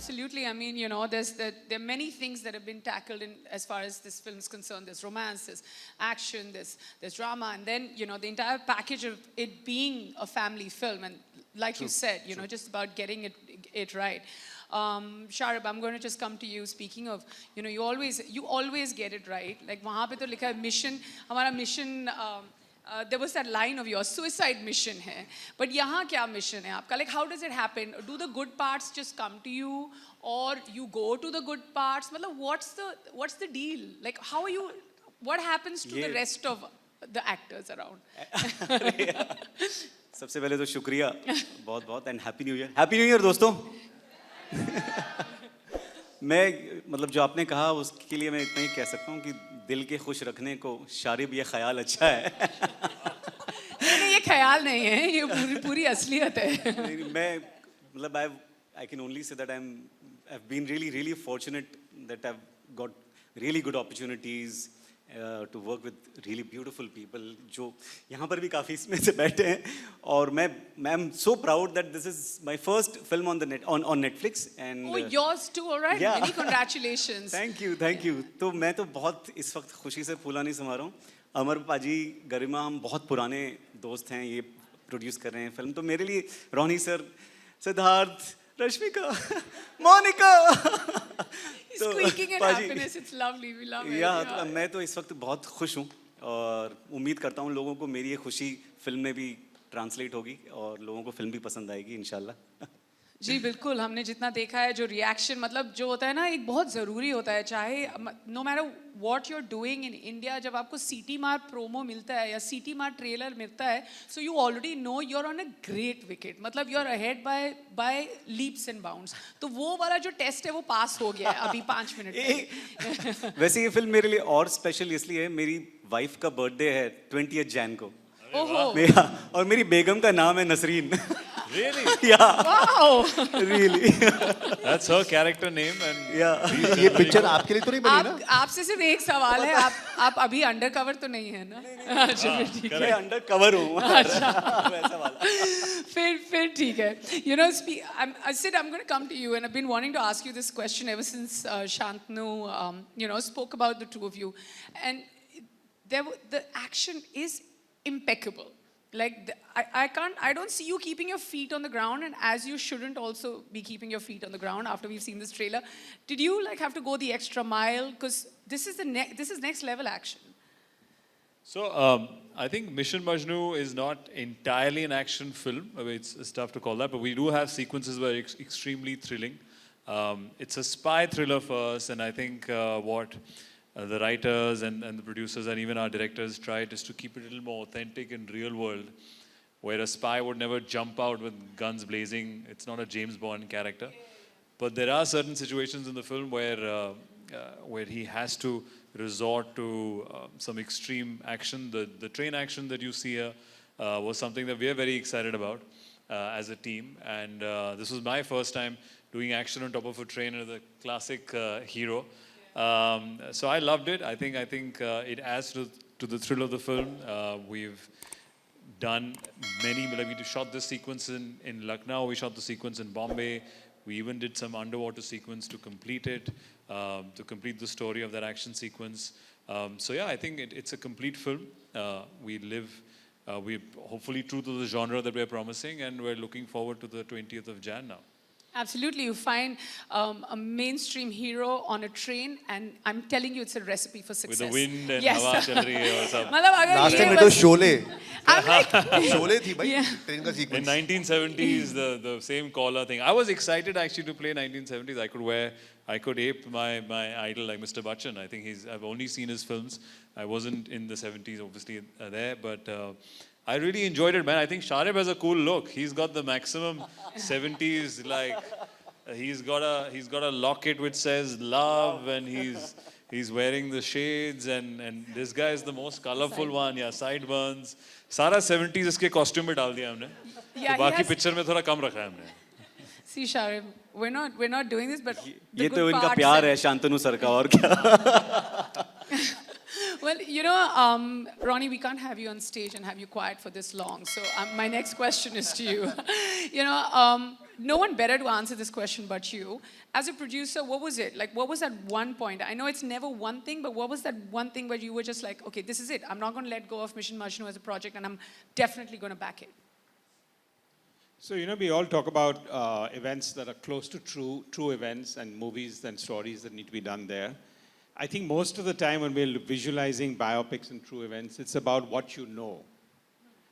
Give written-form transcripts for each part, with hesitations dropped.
Absolutely. I mean, there are many things that have been tackled in as far as this film is concerned. There's romance, there's action, there's drama, and then, the entire package of it being a family film. And like you said, just about getting it right. Sharab, I'm going to just come to you. Speaking of, you always get it right. Like, वहाँ पे तो लिखा है mission, हमारा mission. There was that line of yours, suicide mission hai. But यहाँ क्या mission है आपका? Like, how does it happen? Do the good parts just come to you, or you go to the good parts? मतलब, what's the deal? Like, how are you? What happens to the rest of the actors around? सबसे पहले तो शुक्रिया बहुत and happy new year दोस्तों. मैं मतलब जो आपने कहा उसके लिए मैं इतना ही कह सकता हूँ कि दिल के खुश रखने को शारिब ये ख्याल अच्छा है. नहीं, ये ख्याल नहीं है, ये पूरी असलियत है. मैं मतलब I can only say that I've been really fortunate that I've got really good opportunities to work with really beautiful people जो यहाँ पर भी काफी इसमें से बैठे हैं. और I'm so proud that this is my first film on Netflix. And yours too, all right. Yeah. Many congratulations. Thank you. तो मैं तो बहुत इस वक्त खुशी से फूला नहीं समा रहा हूँ. अमर पाजी, गरिमा, हम बहुत पुराने दोस्त हैं, ये प्रोड्यूस कर रहे हैं फिल्म. तो मेरे लिए Roni sir, Siddharth, Rashmika, Monika. Squeaking in happiness, it's lovely, we love it. तो मैं तो इस वक्त बहुत खुश हूँ और उम्मीद करता हूँ लोगों को मेरी ये खुशी फिल्म में भी ट्रांसलेट होगी और लोगों को फिल्म भी पसंद आएगी इंशाल्लाह. जी बिल्कुल, हमने जितना देखा है जो रिएक्शन मतलब जो होता है ना, एक बहुत ज़रूरी होता है. चाहे no matter what you are doing in India, जब आपको सीटी मार प्रोमो मिलता है या सीटी मार ट्रेलर मिलता है, so you already know you are on a great wicket. मतलब you are ahead by leaps and bounds. तो वो वाला जो टेस्ट है वो पास हो गया है अभी 5 मिनट में. वैसे ये फिल्म मेरे लिए और स्पेशल इसलिए है, मेरी वाइफ का बर्थडे है 20th Jan को. और मेरी बेगम का नाम है Nasreen. Really? Yeah. Wow. Really. That's her character name and yeah. ये पिक्चर आपके लिए तो नहीं बनी ना? आपसे सिर्फ एक सवाल है, आप अभी अंडर कवर तो नहीं है ना? अच्छा ठीक है. मैं अंडर कवर हूँ. अच्छा. वैसा वाला. फिर ठीक है. Sid, I'm going to come to you, and I've been wanting to ask you this question ever since Shantanu, spoke about the two of you, and the action is impeccable. Like I don't see you keeping your feet on the ground, and as you shouldn't also be keeping your feet on the ground after we've seen this trailer. Did you have to go the extra mile, because this is next level action? So I think Mission Majnu is not entirely an action film. I mean, it's tough to call that, but we do have sequences where it's extremely thrilling. It's a spy thriller first, and I think what the writers and the producers and even our directors tried is to keep it a little more authentic and real world, where a spy would never jump out with guns blazing. It's not a James Bond character. But there are certain situations in the film where he has to resort to some extreme action. The train action that you see here was something that we are very excited about as a team. And this was my first time doing action on top of a train as a classic hero. So I loved it. I think it adds to the thrill of the film. We've done many, we shot this sequence in Lucknow, we shot the sequence in Bombay, we even did some underwater sequence to complete it, to complete the story of that action sequence. So yeah, I think it's a complete film. We're hopefully true to the genre that we're promising, and we're looking forward to the 20th of Jan now. Absolutely. You find a mainstream hero on a train, and I'm telling you, it's a recipe for success. With the wind and yes. hawa chal rahi hai or something. Last time it was Sholay. I'm like, Sholay thi bhai, Yeah. train ka sequence. In 1970s, the same collar thing. I was excited actually to play 1970s. I could ape my idol like Mr. Bachchan. I think I've only seen his films. I wasn't in the 70s obviously there, but I really enjoyed it, man. I think Sharib has a cool look. He's got the maximum 70s, like he's got a locket which says love, and he's wearing the shades, and this guy is the most colorful one. Yeah, sideburns. सारा 70s इसके costume में डाल दिया हमने. Yeah, तो बाकी picture में थोड़ा कम रखा है हमने. See, Sharib, we're not doing this, but ये तो इनका प्यार है शांतनु सर का, और क्या. Well, Ronnie, we can't have you on stage and have you quiet for this long. So my next question is to you. no one better to answer this question but you. As a producer, what was it? Like, what was that one point? I know it's never one thing, but what was that one thing where you were just like, okay, this is it. I'm not going to let go of Mission Majnu as a project, and I'm definitely going to back it. So, you know, we all talk about events that are close to true events and movies and stories that need to be done there. I think most of the time when we're visualizing biopics and true events, it's about what you know.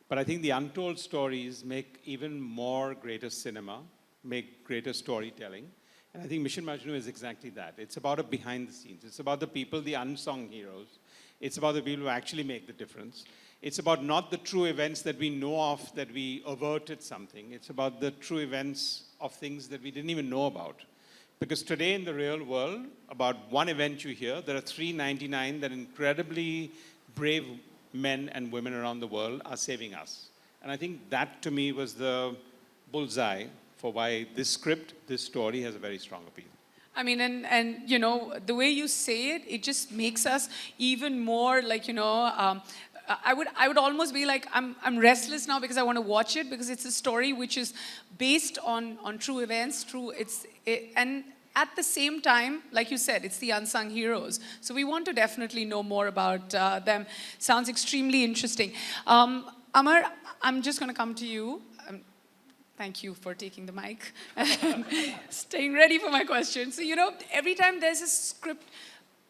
But I think the untold stories make even more greater cinema, make greater storytelling. And I think Mission Majnu is exactly that. It's about a behind the scenes. It's about the people, the unsung heroes. It's about the people who actually make the difference. It's about not the true events that we know of, that we averted something. It's about the true events of things that we didn't even know about. Because today in the real world, about one event you hear, there are 399 that incredibly brave men and women around the world are saving us. And I think that to me was the bullseye for why this script, this story has a very strong appeal. I mean, and you know, the way you say it, it just makes us even more like, you know, I would almost be like, I'm restless now because I want to watch it, because it's a story which is based on true events, and at the same time, like you said, it's the unsung heroes. So we want to definitely know more about them. Sounds extremely interesting. Amar, I'm just going to come to you. Thank you for taking the mic and staying ready for my question. So, you know, every time there's a script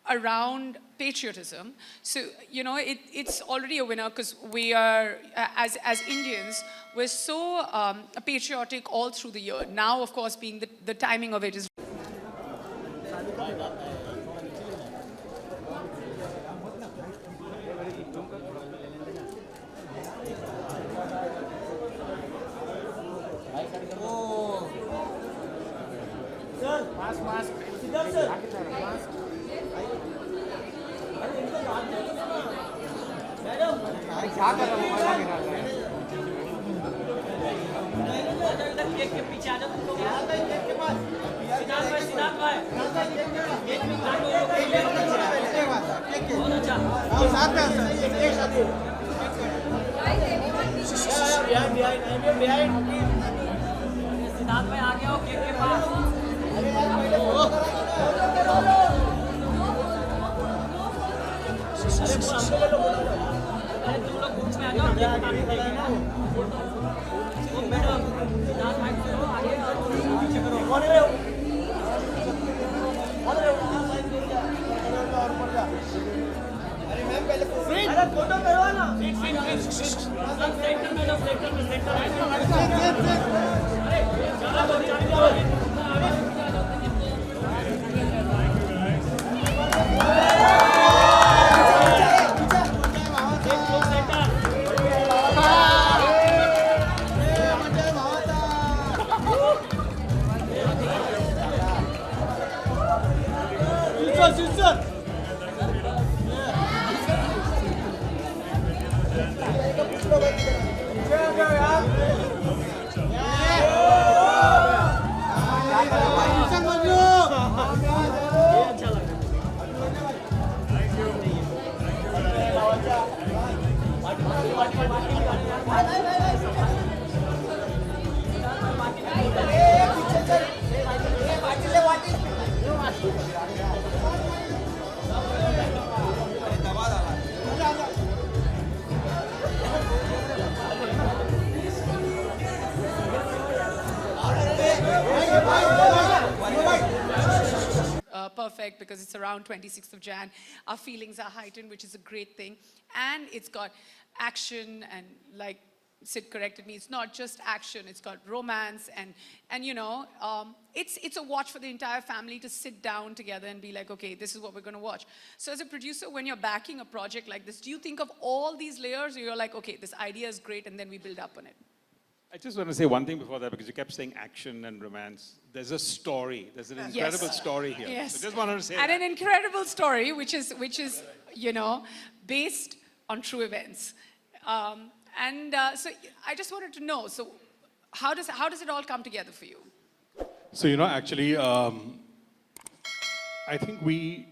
around patriotism, so, you know, it's already a winner, because we are, as Indians, we're so patriotic all through the year. Now, of course, being the timing of it is... Sidharth sir. Cake के पीछे आ जाओ तुम लोग। सिद्धार्थ भाई cake में काट लो। बहुत अच्छा। साथ में behind. सिद्धार्थ भाई आ गया हो केक के पास। अरे तुम लोग ग्रुप में आ जाओ केक काटने के लिए ना। वो मैडम सिद्धार्थ भाई को आगे और पीछे करो। कौन है वो? अरे मैम पहले फोटो करवा ना। Centre madam centre. अरे चलो perfect, because it's around 26th of Jan. Our feelings are heightened, which is a great thing. And it's got action, and like Sid corrected me, it's not just action, it's got romance, and you know, it's a watch for the entire family to sit down together and be like, okay, this is what we're going to watch. So as a producer, when you're backing a project like this, do you think of all these layers, or you're like, okay, this idea is great, and then we build up on it? I just want to say one thing before that, because you kept saying action and romance. There's a story. There's an incredible story here. Yes. So just wanted to say and that. an incredible story, which is, you know, based on true events. So I just wanted to know, so how does it all come together for you? So, you know, actually, I think we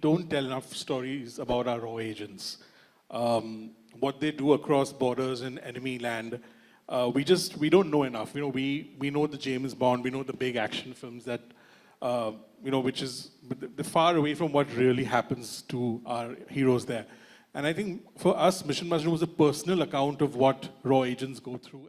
don't tell enough stories about our raw agents. What they do across borders in enemy land, we don't know enough. You know, we know the James Bond, we know the big action films that, you know, which is they're far away from what really happens to our heroes there. And I think for us, Mission Majnu was a personal account of what raw agents go through.